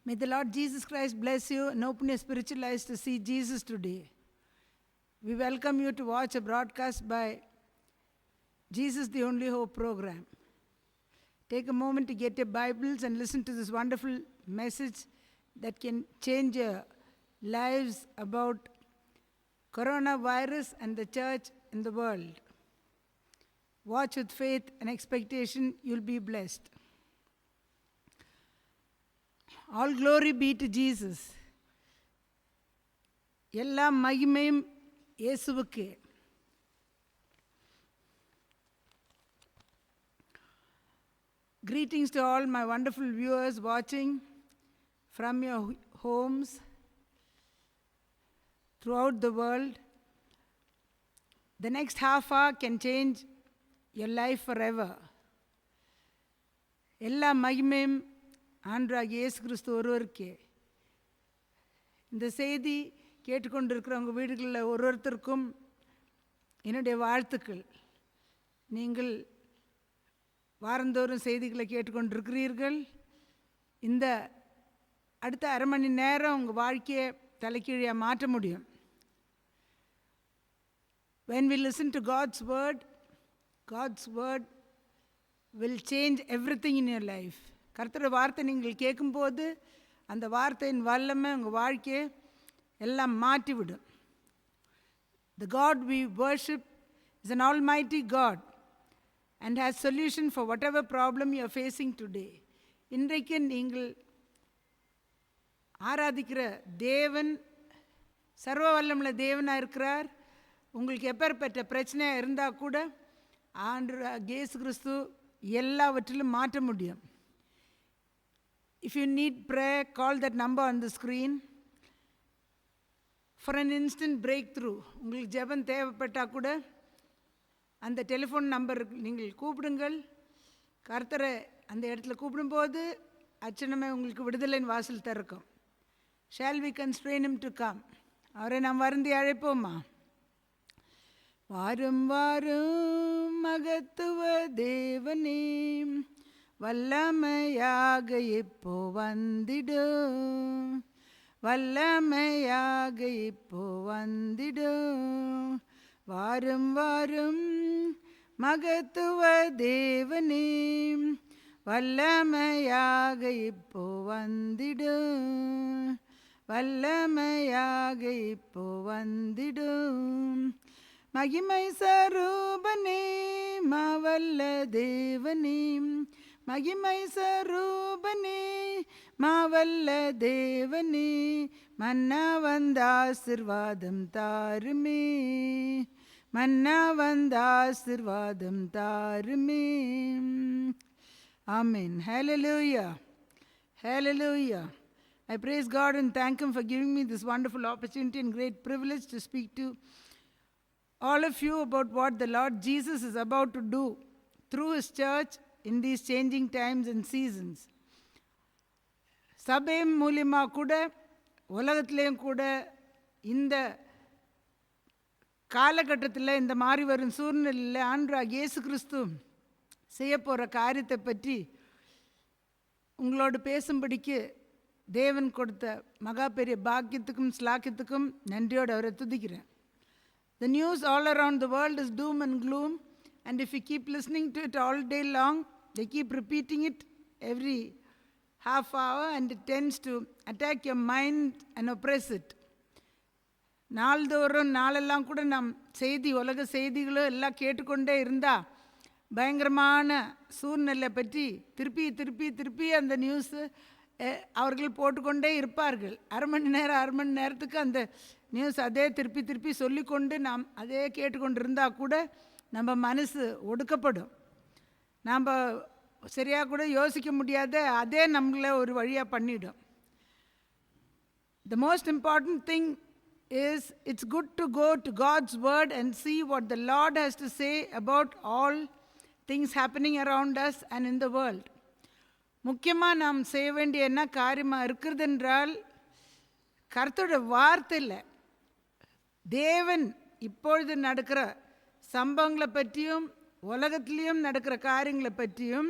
May the Lord Jesus Christ bless you and open your spiritual eyes to see Jesus today. We welcome you to watch a broadcast by Jesus the Only Hope program. Take a moment to get your Bibles and listen to this wonderful message that can change your lives about coronavirus and the church in the world. Watch with faith and expectation, you'll be blessed. All glory be to Jesus. எல்லா மகிமையும் இயேசுவுக்கே. Greetings to all my wonderful viewers watching from your homes throughout the world. The next half hour can change your life forever. எல்லா மகிமையும் ஆண்டவராகிய இயேசு கிறிஸ்து ஒருவருக்கே. இந்த செய்தி கேட்டுக்கொண்டிருக்கிறவங்க வீடுகளில் ஒருத்தருக்கும் என்னுடைய வாழ்த்துக்கள். நீங்கள் வாரந்தோறும் செய்திகளை கேட்டுக்கொண்டிருக்கிறீர்கள். இந்த அடுத்த அரை மணி நேரம் உங்கள் வாழ்க்கையை தலைக்கீழியாக மாற்ற முடியும். When we listen to God's word will change everything in your life. கர்த்தருடைய வார்த்தை நீங்கள் கேட்கும்போது அந்த வார்த்தையின் வல்லமை உங்கள் வாழ்க்கையை எல்லாம் மாற்றிவிடும். The God we worship is an almighty God and has solution for whatever problem you are facing today. இன்றைக்கு நீங்கள் ஆராதிக்கிற தேவன் சர்வ வல்லமுள்ள தேவனாக இருக்கிறார். உங்களுக்கு எப்பேற்பட்ட பிரச்சனையாக இருந்தால் கூட ஆண்டவராகிய இயேசு கிறிஸ்து எல்லாவற்றிலும் மாற்ற முடியும். If you need prayer, call that number on the screen. For an instant breakthrough, உங்களுக்கு ஜெபம் தேவைப்பட்டால் கூட அந்த டெலிஃபோன் நம்பர் நீங்கள் கூப்பிடுங்கள். கர்த்தரை அந்த இடத்துல கூப்பிடும்போது அச்சனமே உங்களுக்கு விடுதலின் வாசல் திறக்கும். Shall we constrain him to come? அவரை நாம் வருந்தி அழைப்போமா? வாரும் வாரும் மகத்துவ தேவனே, வல்லமையாக இப்போ வந்திடும், வல்லமையாக இப்போ வந்திடும். வாரும் வாரும் மகத்துவ தேவனே, வல்லமையாக இப்போ வந்திடும், வல்லமையாக இப்போ வந்திடும். மகிமை சரூபனே மாவல்ல தேவனே, மகிமை சரூபனே மாவல்ல தேவனே, மன்னா வந்த ஆசீர்வாதம் தாருமே, மன்னா வந்த ஆசீர்வாதம் தாருமே. Amen. Hallelujah. Hallelujah. I praise God and thank Him for giving me this wonderful opportunity and great privilege to speak to all of you about what the Lord Jesus is about to do through His church in these changing times and seasons. சபை மூலியமாக கூட உலகத்திலேயும் கூட இந்த காலகட்டத்தில் இந்த மாறி வரும் சூழ்நிலையில் ஆண்டவராகிய இயேசு கிறிஸ்து செய்ய போகிற காரியத்தை பற்றி உங்களோடு பேசும்படிக்கு தேவன் கொடுத்த மகா பெரிய பாக்கியத்துக்கும் ஸ்லாக்கியத்துக்கும் நன்றியோடு அவரை துதிக்கிறேன். The news all around the world is doom and gloom, and if you keep listening to it all day long, they keep repeating it every half hour and it tends to attack your mind and oppress it. நாள்தோறும் நாளெல்லாம் கூட நாம் செய்தி உலக செய்திகளும் எல்லாம் கேட்டுக்கொண்டே இருந்தால் பயங்கரமான சூழ்நிலை பற்றி திருப்பி திருப்பி திருப்பி அந்த நியூஸு அவர்கள் போட்டுக்கொண்டே இருப்பார்கள். அரை மணி நேரத்துக்கு அந்த நியூஸ் அதே திருப்பி திருப்பி சொல்லிக்கொண்டு நாம் அதே கேட்டுக்கொண்டு இருந்தால் கூட நம்ம மனசு ஒடுக்கப்படும். நாம் சரியாக கூட யோசிக்க முடியாத அதே நம்மளை ஒரு வழியாக பண்ணிடும். The most important thing is it's good to go to God's word and see what the Lord has to say about all things happening around us and in the world. முக்கியமாக நாம் செய்ய வேண்டிய என்ன காரியமாக இருக்கிறது என்றால் கர்த்தருடைய வார்த்தையில் தேவன் இப்பொழுது நடக்கிற சம்பவங்களை பற்றியும் உலகத்திலையும் நடக்கிற காரியங்களை பற்றியும்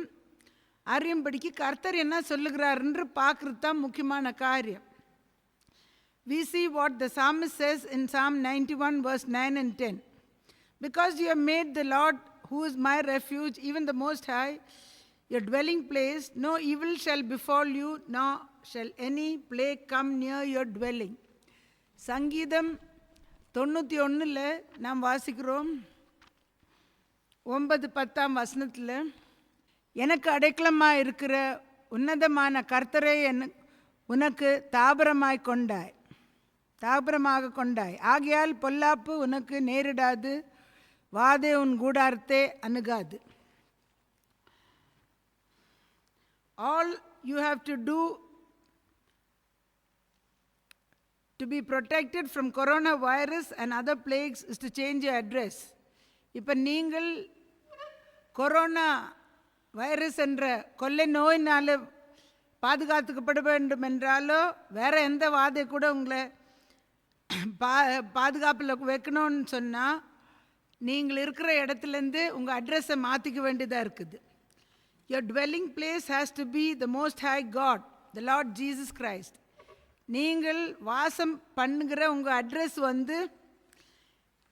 அறியும்படிக்கு கர்த்தர் என்ன சொல்லுகிறார் என்று பார்க்கறது தான் முக்கியமான காரியம். We see what the psalmist says in Psalm 91 verse 9 and 10. Because you have made the Lord, who is my refuge, even the Most High, your dwelling place, no evil shall befall you, nor shall any plague come near your dwelling. சங்கீதம் 91 நாம் வாசிக்கிறோம் 9-10 வசனத்தில், எனக்கு அடைக்கலமாக இருக்கிற உன்னதமான கர்த்தரை உனக்கு தாபரமாக கொண்டாய். ஆகையால் பொல்லாப்பு உனக்கு நேரிடாது, வாதை உன் கூடாரத்தை அணுகாது. All you have to do to be protected from coronavirus and other plagues is to change your address. இப்போ நீங்கள் கொரோனா வைரஸ் என்ற கொள்ளை நோயினால் பாதுகாத்துக்கப்பட வேண்டும் என்றாலோ வேறு எந்த வாதை கூட உங்களை பாதுகாப்பில் வைக்கணும்னு சொன்னால் நீங்கள் இருக்கிற இடத்துலேருந்து உங்கள் அட்ரஸை மாற்றிக்க வேண்டியதாக இருக்குது. Your dwelling place has to be the Most High God, the Lord Jesus Christ. நீங்கள் வாசம் பண்ணுகிற உங்கள் அட்ரஸ்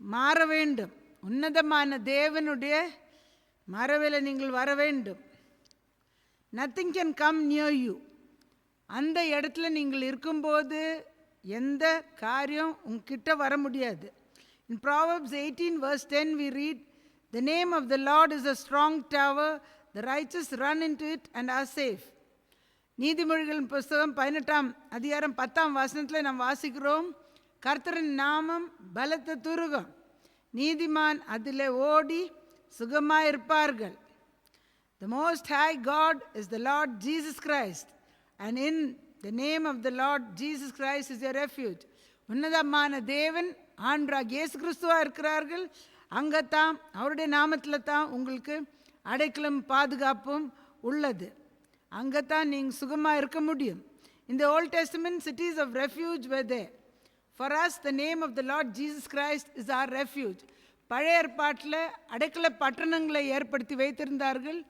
மாற வேண்டும். உன்னதமான தேவனுடைய மரவில் நீங்கள் வர வேண்டும். Nothing can come near you. அந்த இடத்துல நீங்கள் இருக்கும்போது எந்த காரியம் உங்ககிட்ட வர முடியாது. In Proverbs 18 verse 10 we read, the name of the Lord is a strong tower, the righteous run into it and are safe. நீதிமொழிகளின் புஸ்தகம் 18 அதிகாரம் 10 வசனத்தில் நாம் வாசிக்கிறோம், கர்த்தரின் நாமம் பலத்த துருகம், நீதிமான் அதில் ஓடி சுகமாயிருப்பார்கள். The Most High God is the Lord Jesus Christ, and in the name of the Lord Jesus Christ is your refuge. உன்னதமான தேவன் ஆண்டவராகிய இயேசு கிறிஸ்துவாக இருக்கிறார்கள். அங்கே தான் அவருடைய நாமத்தில் தான் உங்களுக்கு அடைக்கலும் பாதுகாப்பும் உள்ளது. அங்கே தான் நீங்கள் சுகமாக இருக்க முடியும். In the Old Testament, cities of refuge were there. For us, the name of the Lord Jesus Christ is our refuge. பழைய ஏற்பாட்டில் அடைக்கல பட்டணங்களை ஏற்படுத்தி வைத்திருந்தார்கள்.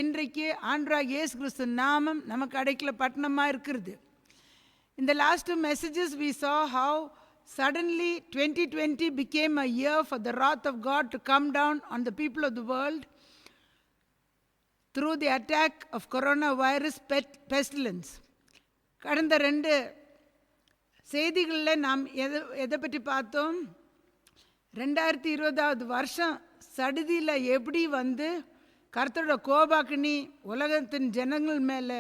இன்றைக்கு ஆண்டவராகிய இயேசு கிறிஸ்து நாமம் நமக்கு அடைக்கல பட்டணமாக இருக்கிறது. In the last 2 messages we saw how suddenly 2020 became a year for the wrath of God to come down on the people of the world through the attack of coronavirus pestilence. கடந்த 2 செய்திகளில் நாம் எதை பற்றி பார்த்தோம்? 2020 வருஷம் சடுதியில் எப்படி கர்த்தரோட கோபாக்கினி உலகத்தின் ஜனங்கள் மேலே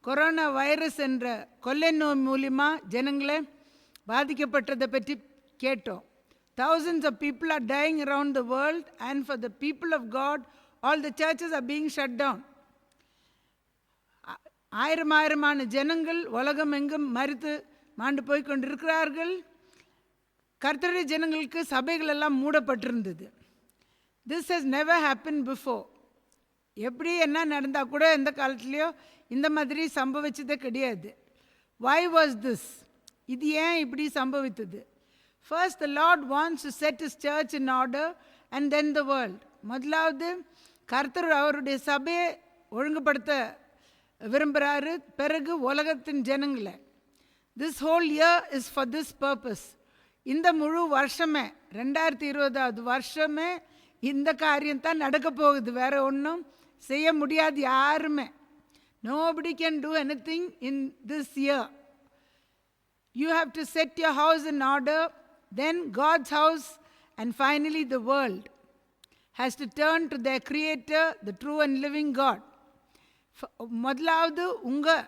கொரோனா வைரஸ் என்ற கொள்ளை நோய் மூலியமாக ஜனங்களை பாதிக்கப்பட்டதை பற்றி கேட்டோம். Thousands of people are dying around the world, and for the people of God, all the churches are being shut down. ஆயிரமான ஜனங்கள் உலகம் எங்கும் மரித்து மாண்டு போய் கொண்டிருக்கிறார்கள். கர்த்தருடைய ஜனங்களுக்கு சபைகள் எல்லாம் மூடப்பட்டிருந்தது. This has never happened before. எப்படி என்ன நடந்தால் கூட எந்த காலத்துலேயோ இந்த மாதிரி சம்பவிச்சதே கிடையாது. Why was this? இது ஏன் இப்படி சம்பவித்தது? First, the Lord wants to set His church in order and then the world. முதலாவது கர்த்தர் அவருடைய சபையை ஒழுங்குபடுத்த விரும்புகிறாரு, பிறகு உலகத்தின் ஜனங்களை. This whole year is for this purpose. இந்த முழு வருஷமே 2020 வருஷமே இந்த காரியம்தான் நடக்க போகுது. வேற ஒன்றும் செய்ய முடியாது யாருமே. Nobody can do anything in this year. You have to set your house in order, then God's house, and finally the world has to turn to their creator, the true and living God. முதலாவது உங்கள்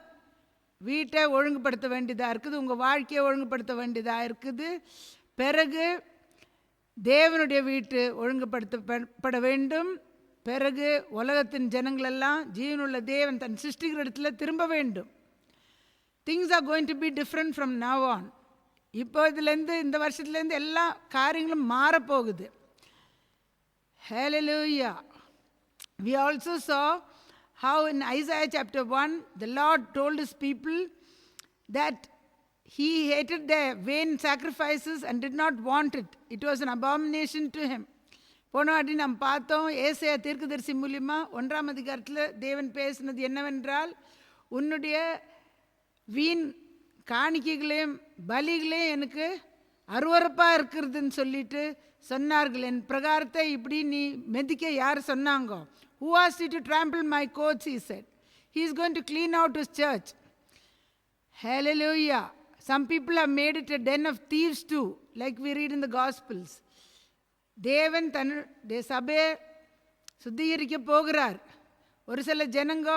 வீட்டை ஒழுங்குபடுத்த வேண்டியதாக இருக்குது, உங்கள் வாழ்க்கையை ஒழுங்குபடுத்த வேண்டியதாக இருக்குது. பிறகு தேவனுடைய வீட்டு ஒழுங்குபடுத்தப்பட வேண்டும். பிறகு உலகத்தின் ஜனங்களெல்லாம் ஜீவனுள்ள தேவன் தன் சிருஷ்டிக்கிற இடத்துல திரும்ப வேண்டும். Things are going to be different from now on. இப்போ இதுலேருந்து இந்த வருஷத்துலேருந்து எல்லா காரியங்களும் மாறப்போகுது. Hallelujah. We also saw how in Isaiah chapter 1 the Lord told His people that He hated their vain sacrifices and did not want it. It was an abomination to Him. போன வாட்டி நாம் பார்த்தோம், ஏசாயா தீர்க்கதரிசி மூலியமா 1ஆம் அதிகாரத்தில் தேவன் பேசினது என்னவென்றால், உன்னுடைய வீண் காணிக்கைகளையும் பலிகளையும் எனக்கு அருவருப்பாக இருக்கிறதுன்னு சொல்லிட்டு சொன்னார்கள். என் பிரகாரத்தை இப்படி நீ மெதிக்க யார் சொன்னாங்கோ? Who asked you to trample my courts, he said. He is going to clean out his church. Hallelujah. Some people have made it a den of thieves too, like we read in the Gospels. தேவன் தன்னுடைய சபையை சுத்திகரிக்க போகிறார். ஒரு சில ஜனங்க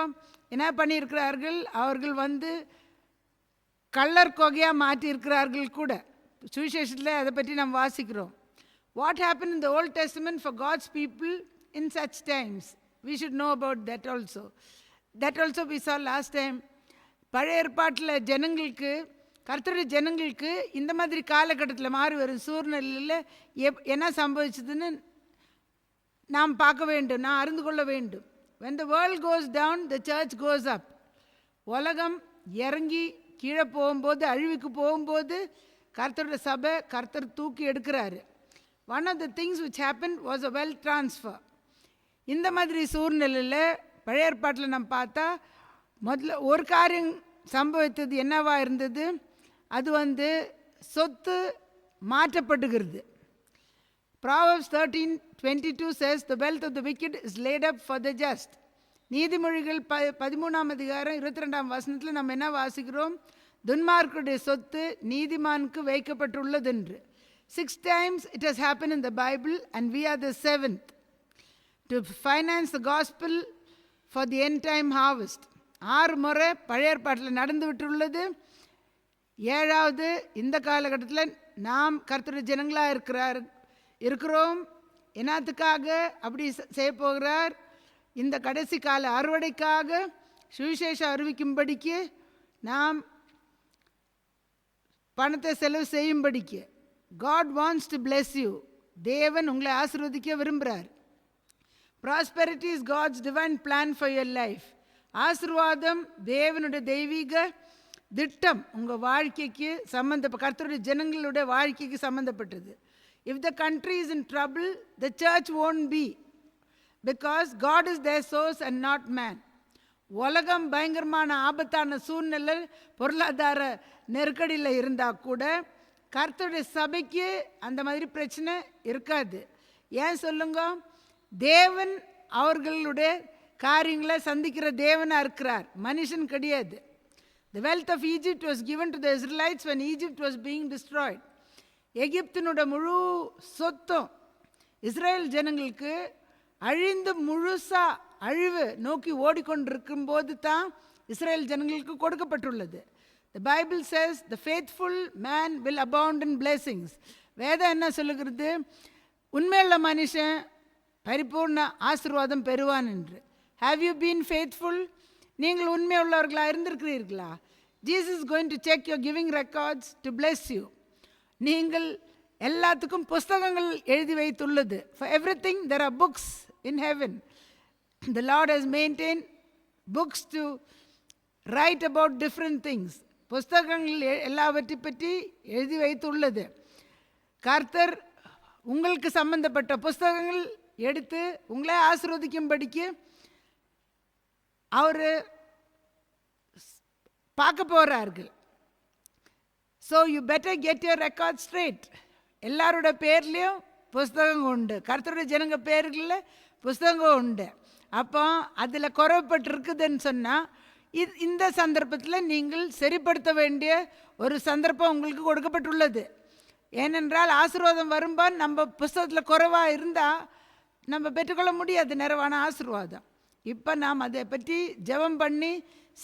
என்ன பண்ணியிருக்கிறார்கள், அவர்கள் கள்ளர் கொகையாக மாற்றியிருக்கிறார்கள் கூட. சுவிசேஷத்தில் அதை பற்றி நாம் வாசிக்கிறோம். What happen in the Old Testament for God's people in such times, we should know about that also. That also we saw last time. பழைய ஏற்பாட்டில் ஜனங்களுக்கு, கர்த்தருடைய ஜனங்களுக்கு இந்த மாதிரி காலகட்டத்தில் மாறி வரும் சூழ்நிலையில் என்ன சம்பவிச்சதுன்னு நாம் பார்க்க வேண்டும், நான் அறிந்து கொள்ள வேண்டும். when the world goes down, the church goes up. உலகம் இறங்கி கீழே போகும்போது, அழிவுக்கு போகும்போது கர்த்தருடைய சபை கர்த்தர் தூக்கி எடுக்கிறாரு. one of the things which happened was a wealth transfer. இந்த மாதிரி சூழ்நிலையில் பழைய ஏற்பாட்டில் நம்ம பார்த்தா முதல்ல ஒரு காரியம் சம்பவித்தது என்னவா இருந்தது, அது சொத்து மாற்றப்படுகிறது. Proverbs 13:22 says, the wealth of the wicked is laid up for the just. நீதிமொழிகள் 13ஆம் அதிகாரம் 22ஆம் வசனத்தில் நம்ம என்ன வாசிக்கிறோம்? துன்மார்க்குடைய சொத்து நீதிமானுக்கு வைக்கப்பட்டுள்ளது என்று. 6 times it has happened in the Bible and we are the 7th to finance the gospel for the end time harvest. 6 முறை பழைய ஏற்பாட்டில் நடந்து விட்டுள்ளது. 7வது இந்த காலகட்டத்தில் நாம் கர்த்தருடைய ஜனங்களாக இருக்கிறோம். என்னத்துக்காக அப்படி செய்ய போகிறார்? இந்த கடைசி கால அறுவடைக்காக சுவிசேஷம் அறிவிக்கும்படிக்கு, நாம் பணத்தை செலவு செய்யும்படிக்கு. God wants to bless you. தேவன் உங்களை ஆசீர்வதிக்க விரும்புகிறார். Prosperity is God's divine plan for your life. ஆசீர்வாதம் தேவனுடைய தெய்வீக திட்டம் உங்கள் வாழ்க்கைக்கு கர்த்தருடைய ஜனங்களுடைய வாழ்க்கைக்கு சம்பந்தப்பட்டது. If the country is in trouble, the church won't be, because God is their source and not man. உலகம் பயங்கரமான ஆபத்தான சூழ்நிலை, பொருளாதார நெருக்கடியில் இருந்தால் கூட கர்த்தருடைய சபைக்கு அந்த மாதிரி பிரச்சனை இருக்காது. ஏன் சொல்லுங்க? தேவன் அவர்களுடைய காரியங்களை சந்திக்கிற தேவனாக இருக்கிறார், மனுஷன் கிடையாது. The wealth of Egypt was given to the Israelites when Egypt was being destroyed. எகிப்தினுடைய முழு சொத்தும் இஸ்ரேல் ஜனங்களுக்கு அழிந்து முழுசா அழிவு நோக்கி ஓடிக்கொண்டிருக்கும் போது தான் இஸ்ரேல் ஜனங்களுக்கு கொடுக்கப்பட்டுள்ளது. The Bible says the faithful man will abound in blessings. வேதம் என்ன சொல்லுகிறது? உண்மையுள்ள மனுஷன் பரிபூர்ண ஆசீர்வாதம் பெறுவான் என்று. Have you been faithful? நீங்கள் உண்மையுள்ளவர்களாக இருந்திருக்கிறீர்களா? Jesus is going to check your giving records to bless you. நீங்கள் எல்லாத்துக்கும் புஸ்தகங்கள் எழுதி வைத்துள்ளது. For everything there are books in heaven. The Lord has maintained books to write about different things. புஸ்தகங்கள் எல்லாவற்றை பற்றி எழுதி வைத்துள்ளது. கர்த்தர் உங்களுக்கு சம்பந்தப்பட்ட புஸ்தகங்கள் எடுத்து உங்களை ஆசீர்வதிக்கும்படிக்கு அவர் பார்க்க போகிறார்கள். So you better get your record straight. எல்லாரோட பேர்லேயும் புஸ்தகம் உண்டு, கர்த்தருடைய ஜனங்க பேர்களில் புஸ்தகம் உண்டு. அப்போ அதில் குறைப்பட்டிருக்குதுன்னு சொன்னால் இந்த சந்தர்ப்பத்தில் நீங்கள் சரிப்படுத்த வேண்டிய ஒரு சந்தர்ப்பம் உங்களுக்கு கொடுக்கப்பட்டுள்ளது. ஏனென்றால் ஆசீர்வாதம் வரும்போது நம்ம புஸ்தகத்தில் குறைவாக இருந்தால் நம்ம பெற்றுக்கொள்ள முடியாது நிறைவான ஆசீர்வாதம். இப்போ நாம் அதை பற்றி ஜெபம் பண்ணி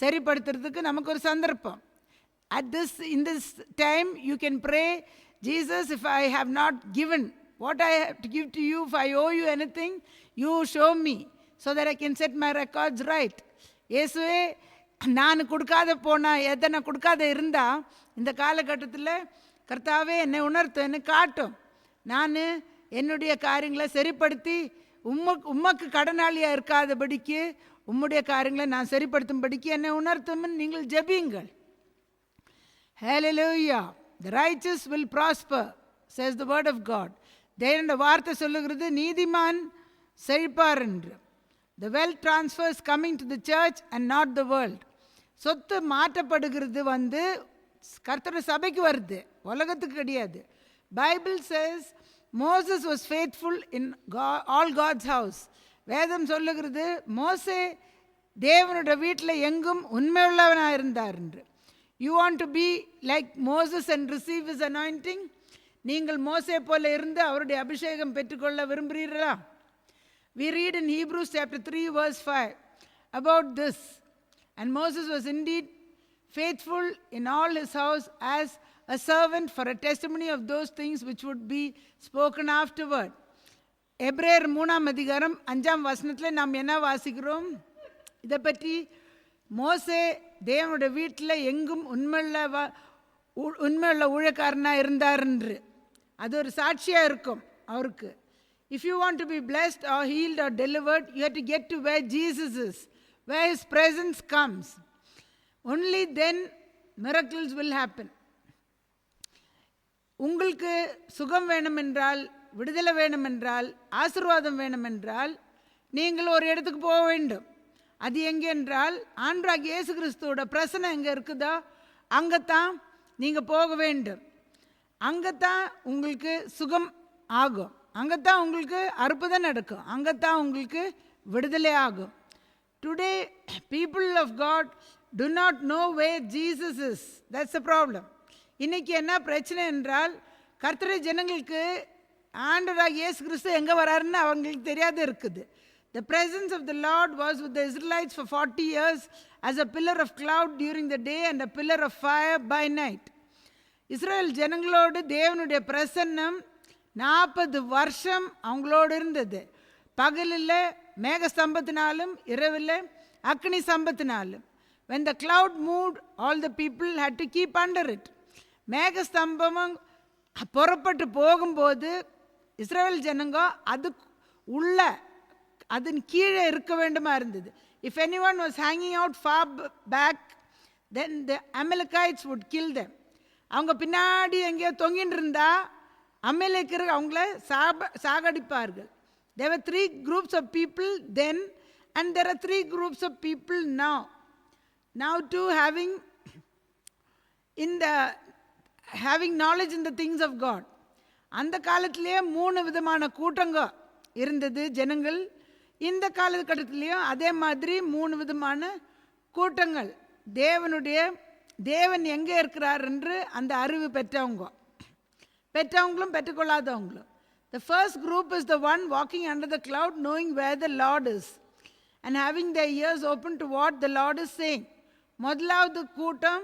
சரிப்படுத்துறதுக்கு நமக்கு ஒரு சந்தர்ப்பம். In this time you can pray, Jesus, if I have not given what I have to give to you, if I owe you anything, you show me so that I can set my records right. இயேசுவே, நான் கொடுக்காத போனால், எதனை கொடுக்காத இருந்தால் இந்த காலகட்டத்தில் கர்த்தாவே என்னை உணர்த்தும், என்னை காட்டும். நான் என்னுடைய காரியங்களை சரிப்படுத்தி உமக்கு கடனாளியாக இருக்காதபடிக்கு உம்முடைய காரியங்களை நான் சரிப்படுத்தும்படிக்கு என்னை உணர்த்தும் நீங்கள் ஜெபியுங்கள். Hallelujah. The righteous will prosper, says the word of God. தேவனுடைய வார்த்தை சொல்லுகிறது நீதிமான் செழிப்பார் என்று. The wealth transfers coming to the church and not the world. சொத்து மாற்றப்படுகிறது கர்த்தருடைய சபைக்கு வருது, உலகத்துக்கு கிடையாது. Bible says Moses was faithful in all God's house. வேதம் சொல்லுகிறது மோசே தேவனுடைய வீட்டில் எங்கும் உண்மையுள்ளவனாக இருந்தார் என்று. You want to be like Moses and receive his anointing? நீங்கள் மோசே போல இருந்து அவருடைய அபிஷேகம் பெற்றுக்கொள்ள விரும்புகிறீர்களா? We read in Hebrews chapter 3 verse 5 about this. And Moses was indeed faithful in all his house as a servant for a testimony of those things which would be spoken afterward. எபிரேயர் 3ஆம் அதிகாரம் 5ஆம் வசனத்தில் நாம் என்ன வாசிக்கிறோம்? இதை பற்றி மோசே தேவனுடைய வீட்டில் எங்கும் உண்மையுள்ள ஊழியக்காரனாக இருந்தார் என்று அது ஒரு சாட்சியாக இருக்கும் அவருக்கு. If you want to be blessed or healed or delivered, you have to get to where Jesus is, where his presence comes. Only then miracles will happen. உங்களுக்கு சுகம் வேணுமென்றால், விடுதலை வேணுமென்றால், ஆசீர்வாதம் வேணுமென்றால் நீங்கள் ஒரு இடத்துக்கு போக வேண்டும். அது எங்கே என்றால் ஆண்டவராகிய இயேசு கிறிஸ்துவோட பிரசன்னம் எங்கே இருக்குதோ அங்கே தான் நீங்கள் போக வேண்டும். அங்கே தான் உங்களுக்கு சுகம் ஆகும், அங்கே தான் உங்களுக்கு அற்புதம் நடக்கும், அங்கே தான் உங்களுக்கு விடுதலை ஆகும். Today people of God do not know where Jesus is. That's a problem. இன்றைக்கி என்ன பிரச்சனை என்றால் கர்த்தருடைய ஜனங்களுக்கு ஆண்டவராகிய இயேசு கிறிஸ்து எங்கே வராருன்னு அவங்களுக்கு தெரியாத இருக்குது. The presence of the Lord was with the Israelites for 40 years as a pillar of cloud during the day and a pillar of fire by night. Israel ஜனங்களோடு தேவனுடைய பிரசன்னம் 40 வருஷம் அவங்களோடு இருந்தது. பகலில் மேகஸ்தம்பத்தினாலும் இரவில் அக்னி ஸ்தம்பத்தினாலும். When the cloud moved, all the people had to keep under it. மேகஸ்தம்பமும் புறப்பட்டு போகும்போது இஸ்ரேல் ஜனங்க அது உள்ள அதன் கீழே இருக்க வேண்டுமா இருந்தது. If anyone was hanging out far back, then the Amalekites would kill them. அவங்க பின்னாடி எங்கேயோ தொங்கின்னு இருந்தா அமலேக்கர் அவங்கள சாகடிப்பார்கள். There were 3 groups of people then and there are 3 groups of people now. Now too having knowledge in the things of God. அந்த காலத்திலேயே 3 விதமான கூட்டங்க இருந்தது ஜனங்கள். இந்த காலகட்டத்திலையும் அதே மாதிரி 3 விதமான கூட்டங்கள். தேவன் எங்கே இருக்கிறார் என்று அந்த அறிவு பெற்றவங்களும் பெற்றுக்கொள்ளாதவங்களும். The first group is the one walking under the cloud, knowing where the Lord is and having their ears open to what the Lord is saying. முதலாவது கூட்டம்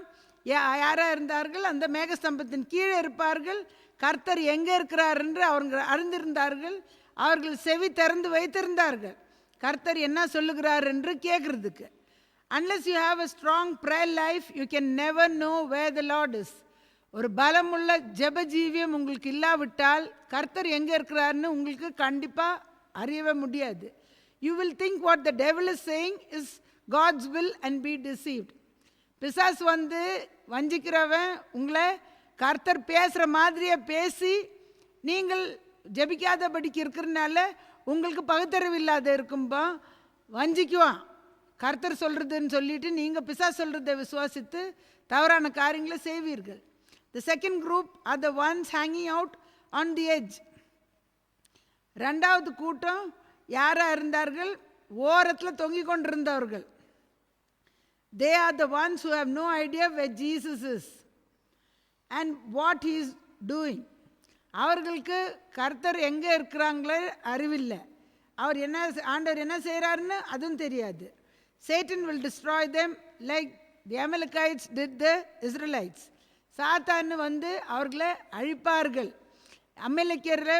யாராக இருந்தார்கள்? அந்த மேகஸ்தம்பத்தின் கீழே இருப்பார்கள். கர்த்தர் எங்கே இருக்கிறார் என்று அவர்கள் அறிந்திருந்தார்கள். அவர்கள் செவி திறந்து வைத்திருந்தார்கள் கர்த்தர் என்ன சொல்லுகிறார் என்று கேட்கறதுக்கு. Unless you have a strong prayer life, you can never know where the Lord is. ஒரு பலமுள்ள ஜெப ஜீவியம் உங்களுக்கு இல்லாவிட்டால் கர்த்தர் எங்கே இருக்கிறார்னு உங்களுக்கு கண்டிப்பாக அறியவே முடியாது. You will think what the devil is saying is God's will and be deceived. பிசாசு வஞ்சிக்கிறவன் உங்களை கர்த்தர் பேசுகிற மாதிரியே பேசி நீங்கள் ஜெபிக்காதபடிக்கு இருக்கிறனால உங்களுக்கு பகுத்தறிவு இல்லாத இருக்கும்போ வஞ்சிக்குவான். கர்த்தர் சொல்கிறதுன்னு சொல்லிட்டு நீங்கள் பிசாசு சொல்கிறத விசுவாசித்து தவறான காரியங்களை செய்வீர்கள். The second group are the ones hanging out on the edge. ரெண்டாவது கூட்டம் யாராக இருந்தார்கள்? ஓரத்தில் தொங்கிக் கொண்டிருந்தவர்கள். They are the ones who have no idea where Jesus is and what he is doing. அவர்களுக்கு கர்த்தர் எங்கே இருக்கிறாங்களே அறிவில்லை. ஆண்டவர் என்ன செய்கிறாருன்னு அதுவும் தெரியாது. Satan will destroy them like the Amalekites did the Israelites. சாத்தான் அவர்களை அழிப்பார்கள். அமலேக்கியரை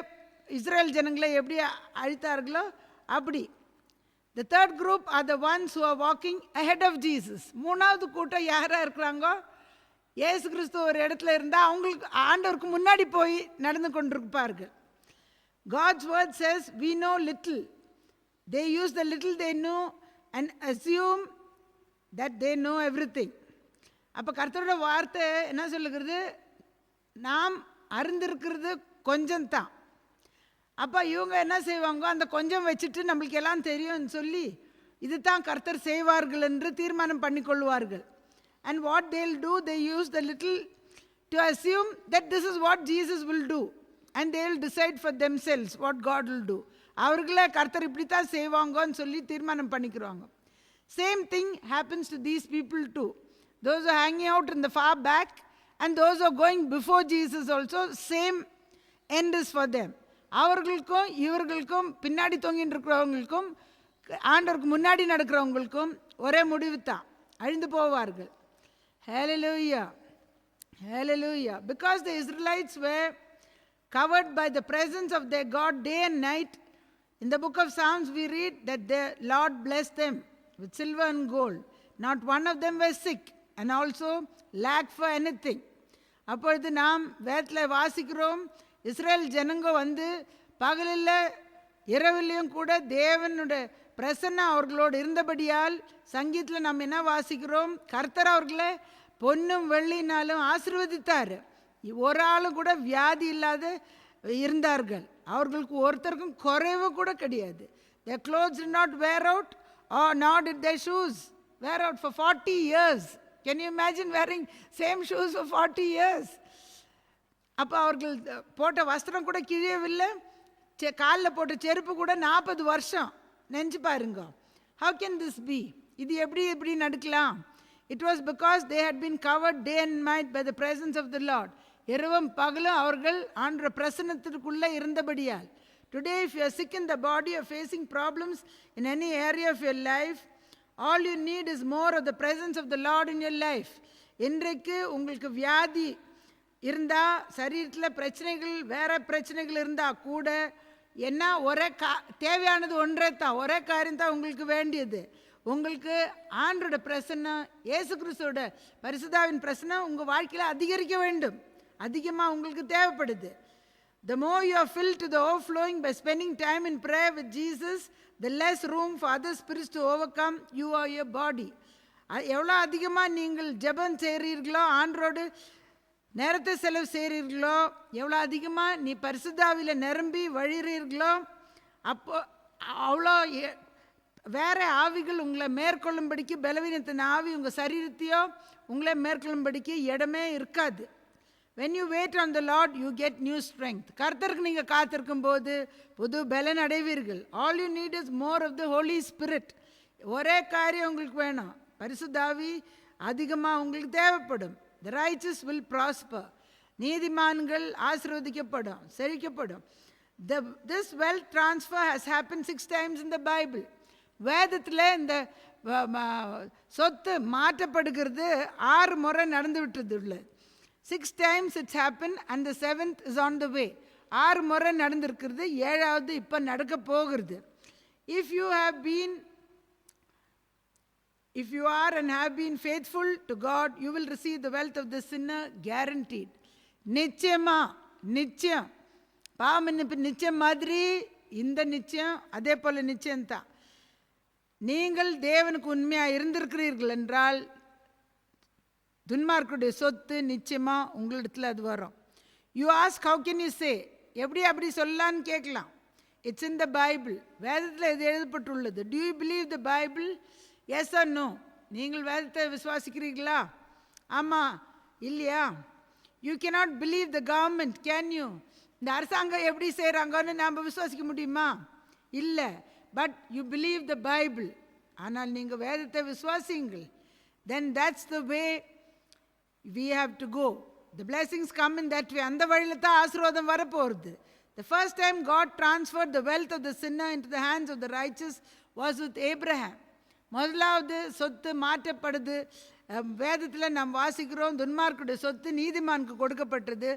இஸ்ரேல் ஜனங்களை எப்படி அழித்தார்களோ அப்படி. The third group are the ones who are walking ahead of Jesus. மூணாவது கூட்டம் யாராக இருக்கிறாங்கோ? இயேசு கிறிஸ்து ஒரு இடத்துல இருந்தால் அவங்களுக்கு ஆண்டவருக்கு முன்னாடி போய் நடந்து கொண்டிருப்பார்கள். God's word says we know little. They use the little they know and assume that they know everything. அப்போ கர்த்தரோட வார்த்தை என்ன சொல்லுகிறது? நாம் அறிந்திருக்கிறது கொஞ்சம்தான், அப்போ இவங்க என்ன செய்வாங்க, அந்த கொஞ்சம் வச்சுட்டு நம்மளுக்கு எல்லாம் தெரியும்னு சொல்லி இது தான் கர்த்தர் செய்வார்கள் என்று தீர்மானம் பண்ணிக்கொள்வார்கள். And what they'll do, they use the little to assume that this is what Jesus will do. And they'll decide for themselves what God will do. அவர்களே கர்த்தர் இப்படி தான் செய்வாங்கன்னு சொல்லி தீர்மானம் பண்ணிக்கிறாங்க. Same thing happens to these people too. Those who are hanging out in the far back and those who are going before Jesus also, same end is for them. அவர்களுக்கும் இவர்களுக்கும் பின்னாடி தொங்கிட்டு இருக்கிறவங்களுக்கும் ஆண்டவருக்கு முன்னாடி நடக்கிறவங்களுக்கும் ஒரே முடிவு தான், அழிந்து போவார்கள். Hallelujah. Hallelujah. Because the Israelites were covered by the presence of their God day and night, in the book of Psalms we read that the Lord blessed them with silver and gold. Not one of them was sick and also lacked for anything. அப்பொழுது நாம் வேதத்தில் வாசிக்கிறோம், Israel ஜனங்க வந்து பகலில் இரவிலையும் கூட தேவனுடைய பிரசன்னம் அவர்களோடு இருந்தபடியால் சங்கீதத்தில் நாம் என்ன வாசிக்கிறோம், கர்த்தர் அவர்களை பொன்னும் வெள்ளினாலும் ஆசீர்வதித்தார். ஒரு ஆளும் கூட வியாதி இல்லாத இருந்தார்கள். அவர்களுக்கு ஒருத்தருக்கும் குறைவு கூட கிடையாது. Their clothes did not wear out or nor did their shoes wear out for 40 years. Can you imagine wearing same shoes for 40 years? அப்போ அவர்கள் போட்ட வஸ்திரம் கூட கிழியவில்லை, காலில் போட்ட செருப்பு கூட 40 வருஷம். நினச்சி பாருங்க, how can this be? இது எப்படி நடக்கலாம்? It was because they had been covered day and night by the presence of the Lord. இரவும் பகலும் அவர்கள் ஆண்டவருடைய பிரசன்னத்திற்குள்ளே இருந்தபடியால். Today if you are sick in the body or facing problems in any area of your life, all you need is more of the presence of the Lord in your life. இன்றைக்கு உங்களுக்கு வியாதி இருந்தால், சரீரத்தில் பிரச்சனைகள் வேற பிரச்சனைகள் இருந்தால் கூட என்ன ஒரே தேவையானது ஒன்றே தான், ஒரே காரியம் தான் உங்களுக்கு வேண்டியது. உங்களுக்கு ஆண்டோட பிரசன்னம், இயேசு கிறிஸ்துவோட பரிசுத்தாவின் பிரசன்னம் உங்கள் வாழ்க்கையில் அதிகரிக்க வேண்டும், அதிகமாக உங்களுக்கு தேவைப்படுது. The more you are filled to the overflowing by spending time in prayer with Jesus, the less room for other spirits to overcome you or your body. எவ்வளோ அதிகமாக நீங்கள் ஜெபம் செய்கிறீர்களோ, ஆண்டரோடு நேரத்தை செலவு செய்கிறீர்களோ, எவ்வளோ அதிகமாக நீ பரிசுத்தாவில நிரம்பி வழிகிறீர்களோ, அப்போ அவ்வளோ வேற ஆவிகள் உங்களை மேற்கொள்ளும்படிக்கு, பலவீனத்தின் ஆவி உங்கள் சரீரத்தையோ உங்களை மேற்கொள்ளும்படிக்கு இடமே இருக்காது. When you wait on the Lord, you get new strength. கர்த்தருக்கு நீங்கள் காத்திருக்கும் போது புது பலன் அடைவீர்கள். All you need is more of the Holy Spirit. ஒரே காரியம் உங்களுக்கு வேணும், பரிசுத்தாவி அதிகமாக உங்களுக்கு தேவைப்படும். The righteous will prosper. நீதிமான்கள் ஆசீர்வதிக்கப்படும், செழிக்கப்படும். This wealth transfer has happened 6 times in the Bible. வேதத்தில் இந்த சொத்து மாற்றப்படுகிறது 6 முறை நடந்து விட்டது. 6 times it's happened and the 7th is on the way. 6 முறை நடந்திருக்கிறது, 7வது இப்போ நடக்க போகிறது. If you are and have been faithful to God, you will receive the wealth of the sinner, guaranteed. நிச்சயம் பாவமன்னிப்பு நிச்சயம் மாதிரி இந்த நிச்சயம் அதே போல நிச்சயம்தான். நீங்கள் தேவனுக்கு உண்மையாக இருந்திருக்கிறீர்கள் என்றால் துன்மார்க்குடைய சொத்து நிச்சயமாக உங்களிடத்தில் அது வரும். You ask, how can you say, எப்படி அப்படி சொல்லலான்னு கேட்கலாம். இட்ஸ் இன் த பைபிள், வேதத்தில் இது எழுதப்பட்டுள்ளது. Do you believe the Bible? Yes or no? நீங்கள் வேதத்தை விசுவாசிக்கிறீர்களா? ஆமாம் இல்லையா? You cannot believe the government, can you? இந்த அரசாங்கம் எப்படி செய்கிறாங்கன்னு நாம் விசுவாசிக்க முடியுமா? இல்லை. But you believe the Bible, ஆனால் நீங்கள் வேதத்தை விசுவாசிங்கள். then that's the way we have to go. The blessings come in that way. அந்த வழியில் தான் ஆசீர்வாதம் வரப்போகிறது. The first time God transferred the wealth of the sinner into the hands of the righteous was with Abraham. முதலாவது சொத்து மாற்றப்படுது. வேதத்தில் நாம் வாசிக்கிறோம், துன்மார்க்குடைய சொத்து நீதிமானுக்கு கொடுக்கப்பட்டது.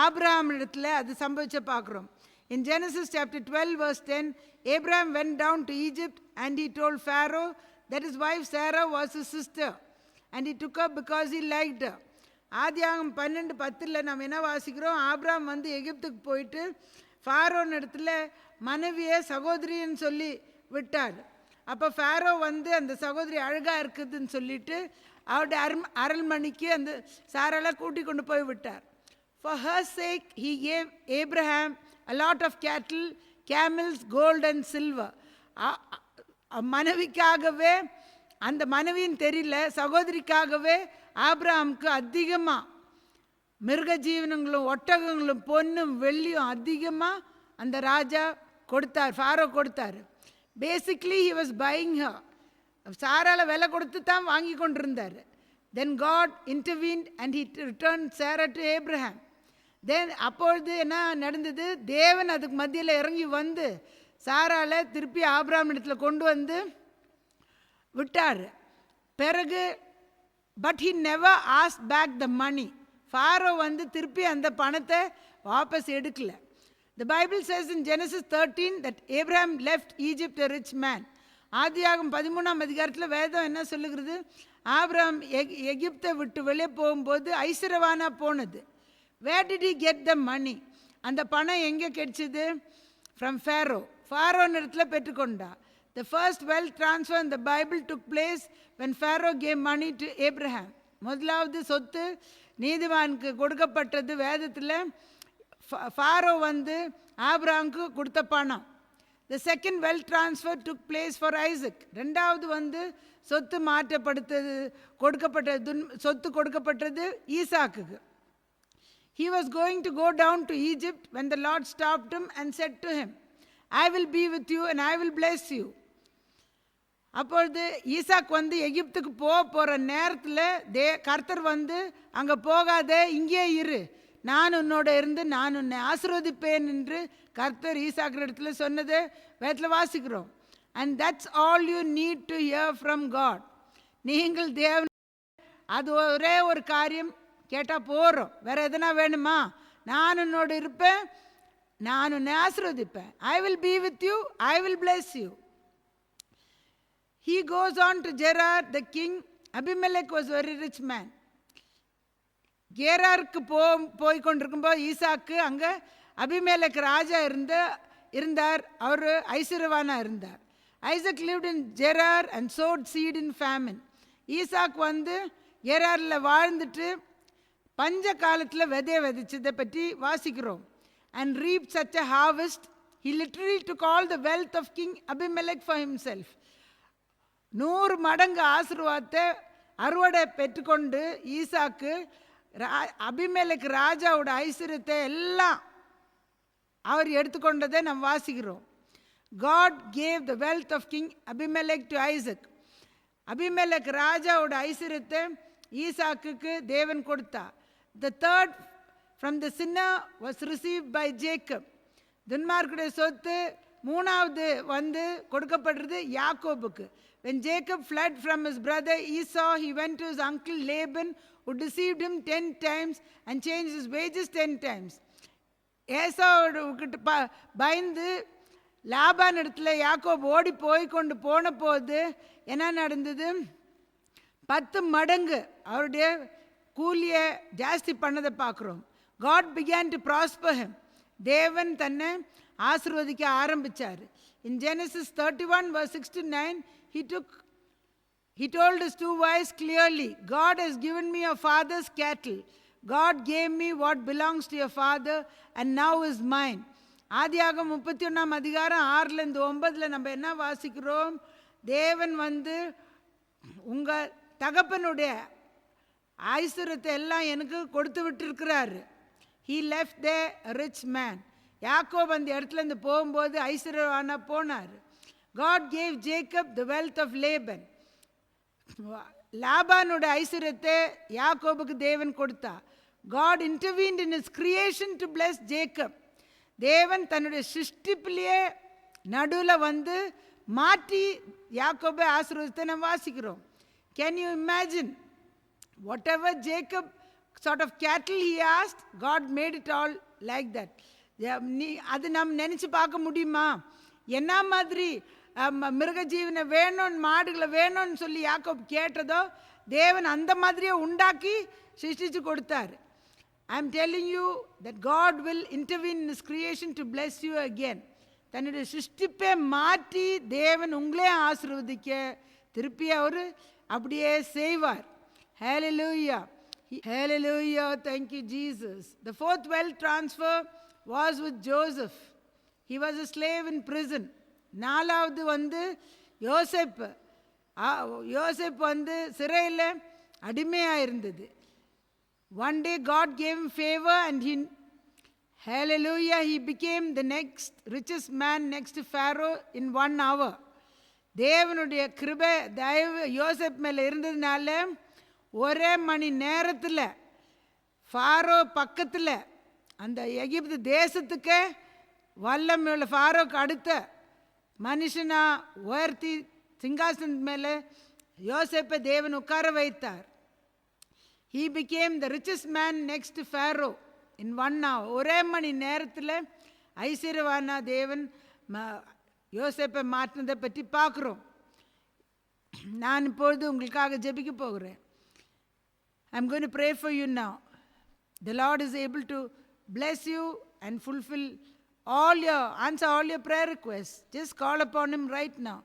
ஆபிரகாமிடத்தில் அது சம்பவிச்ச பார்க்குறோம். In Genesis chapter 12 verse 10, Abraham went down to Egypt and he told Pharaoh that his wife Sarah was his sister and he took her because he liked her. ஆதியாகமம் 12:10 நாம் என்ன வாசிக்கிறோம்? ஆபிரகாம் வந்து எகிப்துக்கு போயிட்டு ஃபாரோன் இடத்துல மனைவியை சகோதரின்னு சொல்லி விட்டார். அப்போ ஃபாரோ வந்து அந்த சகோதரி அழகாக இருக்குதுன்னு சொல்லிட்டு அவருடைய அரண்மனைக்கு அந்த சாரால கூட்டி கொண்டு போய் விட்டார். For her sake he gave Abraham a lot of cattle, camels, gold and silver. மனைவிக்காகவே, அந்த மனைவின்னு தெரியல, சகோதரிக்காகவே ஆபிரகாமுக்கு அதிகமாக மிருக ஜீவனங்களும் ஒட்டகங்களும் பொன்னும் வெள்ளியும் அதிகமாக அந்த ராஜா கொடுத்தார், ஃபாரோ கொடுத்தார். Basically he was buying her. சாரால விலை கொடுத்து தான் வாங்கி கொண்டிருந்தார். Then God intervened and he return Sarah to Abraham. Then அப்பொழுது என்ன நடந்தது, தேவன் அதுக்கு மத்தியில் இறங்கி வந்து சாரால திருப்பி ஆபிரகாம் இடத்துல கொண்டு வந்து விட்டார். பிறகு but he never ask back the money. Pharaoh வந்து திருப்பி அந்த பணத்தை வாபஸ் எடுக்கல. The Bible says in Genesis 13 that Abraham left Egypt a rich man. ஆதியாகமம் 13ஆம் அதிகாரத்தில் வேதம் என்ன சொல்லுகிறது, ஆபிரகாம் எகிப்தை விட்டு வெளியே போகும்போது ஐஸ்வர்யவானா போனது. Where did he get the money? அந்த பணம் எங்கே கிடைச்சது? From Pharaoh. ஃபாரோன் இடத்துல பெற்றுக்கொண்டா. The first wealth transfer in the Bible took place when Pharaoh gave money to Abraham. முதலாவது சொத்து நீதிமானுக்கு கொடுக்கப்பட்டது வேதத்தில் ஃபாரோ வந்து ஆபிரகாமுக்கு கொடுத்த பணம். The second wealth transfer took place for Isaac. ரெண்டாவது வந்து சொத்து மாற்றப்படுத்தது கொடுக்கப்பட்டது, சொத்து கொடுக்கப்பட்டது ஈசாக்குக்கு. He was going to go down to Egypt when the Lord stopped him and said to him, I will be with you and I will bless you. அப்பொழுது ஈசாக் வந்து எகிப்துக்கு போகிற நேரத்தில் கர்த்தர் வந்து அங்கே போகாதே, இங்கே இரு, நான் உன்னோட இருந்து நான் உன்னை ஆசீர்வதிப்பேன் என்று கர்த்தர் ஈசாக்கு இடத்துல சொன்னதை வேதத்தில் வாசிக்கிறோம். And that's all you need to hear from God. நீங்கள் தேவன் அது ஒரே ஒரு காரியம் கேட்டால் போகிறோம், வேற எதனா வேணுமா? நான் உன்னோடு இருப்பேன், நான் உன்னை ஆசீர்வதிப்பேன். I will be with you, I will bless you. He goes on to Gerar the king. Abimelech was a very rich man. கேராருக்கு போய் கொண்டிருக்கும்போது ஈசாக்கு அங்கே அபிமெலேக் ராஜா இருந்தார். அவர் ஐஸ்வர்யவானாக இருந்தார். Isaac lived in Gerar and sowed seed in famine. Isaac வந்து கேராரில் வாழ்ந்துட்டு பஞ்ச காலத்தில் விதைச்சதை பற்றி வாசிக்கிறோம். And reaped such a harvest, he literally took all the wealth of King Abimelech for himself. 100 மடங்கு ஆசீர்வாதத்தை அறுவடை பெற்றுக்கொண்டு ஈசாக்கு அபிமெலேக் ராஜாவோட ஐஸ்வர்யத்தை எல்லாம் அவர் எடுத்துக்கொண்டதை நாம் வாசிக்கிறோம். God gave the wealth of King Abimelech to Isaac. Abimelech ராஜாவோட ஐஸ்வர்யத்தை ஈசாக்குக்கு தேவன் கொடுத்தார். The third from the sinner was received by Jacob. துன்மார்க்குடைய சொத்து மூணாவது வந்து கொடுக்கப்படுறது யாக்கோபுக்கு. When Jacob fled from his brother Esau, he went to his uncle Laban, who deceived him 10 times and changed his wages 10 times. ஏசாவுக்கிட்ட பயந்து லாபான் இடத்துல யாக்கோப் ஓடி போய் கொண்டு போன போது என்ன நடந்தது? 10 மடங்கு அவருடைய கூலியை ஜாஸ்தி பண்ணதை பார்க்குறோம். God began to prosper him. தேவன் தன்னை ஆசீர்வதிக்க ஆரம்பித்தார். In Genesis 31 verse 6 to 9, he told his 2 wives clearly, God has given me your father's cattle. God gave me what belongs to your father and now is mine. ஆதியாகமம் 31ஆம் அதிகாரம் 6-9 நம்ம என்ன வாசிக்கிறோம்? தேவன் வந்து உங்கள் தகப்பனுடைய ஐஸ்வர்யத்தை எல்லாம் எனக்கு கொடுத்து விட்டுருக்கிறாரு. He left there a rich man. Yakob அந்த இடத்துலேருந்து போகும்போது ஐஸ்வர்யவானா போனார். God gave Jacob the wealth of Laban. லாபானோட ஐஸ்வர்யத்தை யாக்கோபுக்கு தேவன் கொடுத்தார். God intervened in his creation to bless Jacob. தேவன் தன்னுடைய சிருஷ்டிப்பிலேயே நடுவில் வந்து மாற்றி யாக்கோபை ஆசீர்வதித்தை நம்ம வாசிக்கிறோம். Can you imagine? Whatever Jacob sort of cattle he asked, God made it all like that. அது நம்ம நினச்சி பார்க்க முடியுமா? என்ன மாதிரி மிருக ஜீவனை வேணும்னு, மாடுகளை வேணும்னு சொல்லி யாக்கோப் கேட்டதோ தேவன் அந்த மாதிரியே உண்டாக்கி சிருஷ்டிச்சு கொடுத்தார். I am telling you that God will intervene in his creation to bless you again. தன்னுடைய சிருஷ்டிப்பை மாற்றி தேவன் உங்களே ஆசீர்வதிக்க திருப்பி அவர் அப்படியே செய்வார். Hallelujah. Hallelujah. Thank you, Jesus. The fourth wealth transfer was with Joseph. he was a slave in prison. நாலாவது வந்து யோசேப்பு. யோசேப்பு வந்து சிறையில் அடிமையாக இருந்தது. One day God gave him favor and hallelujah, he became the next richest man next to Pharaoh in 1 hour. தேவனுடைய கிருபை தயவு யோசேப் மேலே இருந்ததுனால ஒரே மணி நேரத்தில் ஃபாரோ பக்கத்தில் அந்த எகிப்து தேசத்துக்கு வல்லமையுள்ள ஃபாரோக்கு அடுத்த மனுஷனா உயர்த்தி சிங்காசனத்து மேலே யோசேப்பை தேவன் உட்கார வைத்தார். He became the richest man next to Pharaoh in 1 hour. ஒரே மணி நேரத்தில் ஐஸ்வர்யவானா தேவன் யோசேப்பை மாற்றினதை பற்றி பார்க்குறோம். நான் இப்பொழுது உங்களுக்காக ஜெபிக்க போகிறேன். I'm going to pray for you now. The Lord is able to bless you and answer all your prayer requests. Just call upon him right now.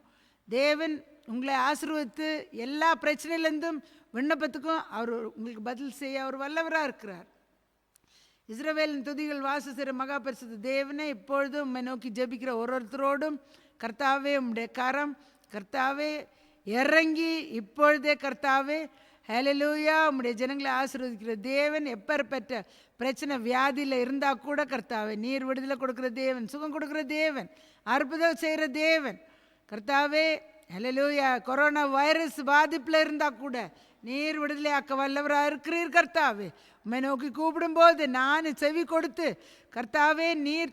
தேவன் உங்களை ஆசீர்வதித்து எல்லா பிரச்சனையிலேருந்தும் விண்ணப்பத்துக்கும் அவர் உங்களுக்கு பதில் செய்ய அவர் வல்லவராக இருக்கிறார். இஸ்ரவேலின் துதிகள் வாசிக்கிற மகா பரிசுத்த தேவனே, இப்பொழுதும் உம்மை நோக்கி ஜெபிக்கிற ஒருத்தரோடும் கர்த்தாவே உம்முடைய கரம் கர்த்தாவே இறங்கி இப்பொழுதே கர்த்தாவே ஹல்லேலூயா உம்முடைய ஜனங்களை ஆசீர்வதிக்கிற தேவன். எப்பேற்பட்ட பிரச்சனை வியாதியில் இருந்தால் கூட கர்த்தாவே நீர் விடுதலை கொடுக்குற தேவன், சுகம் கொடுக்குற தேவன், அற்புதம் செய்கிற தேவன் கர்த்தாவே. ஹல்லேலூயா. கொரோனா வைரஸ் பாதிப்பில் இருந்தால் கூட நீர் விடுதலையாக்க வல்லவராக இருக்கிறீர் கர்த்தாவே. உம்மை நோக்கி கூப்பிடும்போது நான் செவி கொடுத்து கர்த்தாவே நீர்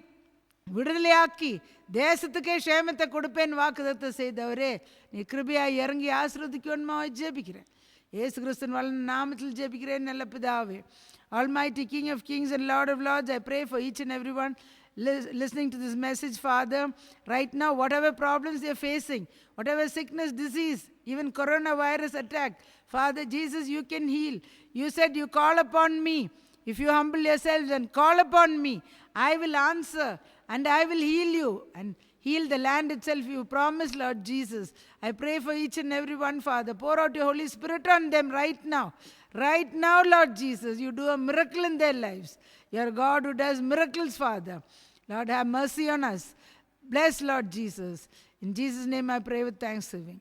விடுதலையாக்கி தேசத்துக்கே க்ஷேமத்தை கொடுப்பேன் வாக்குத்தத்தம் செய்தவரே, நீ கிருபையாய் இறங்கி ஆசீர்வதிக்கணுமா ஜெபிக்கிறேன். இயேசு கிறிஸ்துவின் வல்ல நாமத்தில் ஜெபிக்கிறேன் நல்ல பிதாவே. Almighty King of Kings and Lord of Lords, I pray for each and everyone listening to this message, Father. Right now, whatever problems they are facing, whatever sickness, disease, even coronavirus attack, Father Jesus, you can heal. You said you call upon me. If you humble yourselves and call upon me, I will answer and I will heal you and heal the land itself. You promised, Lord Jesus. I pray for each and every one, Father. Pour out your Holy Spirit on them right now. Right now, Lord Jesus, you do a miracle in their lives. You are God who does miracles, Father. Lord, have mercy on us. Bless, Lord Jesus. In Jesus' name I pray with thanksgiving.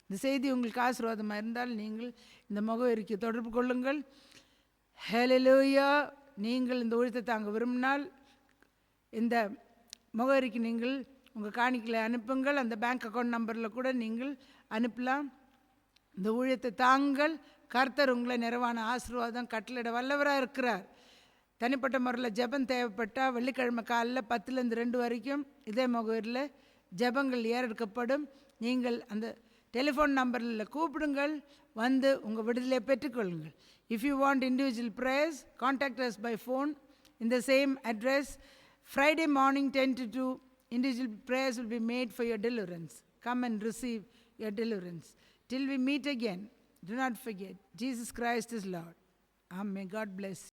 இந்த செய்தி உங்களுக்கு ஆசீர்வாதமாக இருந்தால் நீங்கள் இந்த முகவரிக்கு தொடர்பு கொள்ளுங்கள். ஹல்லேலூயா. நீங்கள் இந்த ஊழியத்தை தாங்க விரும்பினால் இந்த முகவரிக்கு நீங்கள் உங்கள் காணிக்கையை அனுப்புங்கள். அந்த பேங்க் அக்கௌண்ட் நம்பரில் கூட நீங்கள் அனுப்பலாம். இந்த ஊழியத்தை தாங்கள். கர்த்தர் உங்களை நிறைவான ஆசீர்வாதம் கட்டளையிட வல்லவராக இருக்கிறார். தனிப்பட்ட முறையில் ஜெபம் தேவைப்பட்டால் வெள்ளிக்கிழமை காலையில் 10லேருந்து 2 வரைக்கும் இதே முகவரியில் ஜெபங்கள் ஏறெடுக்கப்படும். நீங்கள் அந்த டெலிஃபோன் நம்பரில் கூப்பிடுங்கள், வந்து உங்கள் விடுதலையை பெற்றுக்கொள்ளுங்கள். If you want individual prayers, contact us by phone in the same address. Friday morning 10 to 2, individual prayers will be made for your deliverance. Come and receive your deliverance. Till we meet again, do not forget, Jesus Christ is Lord. Amen. God bless you.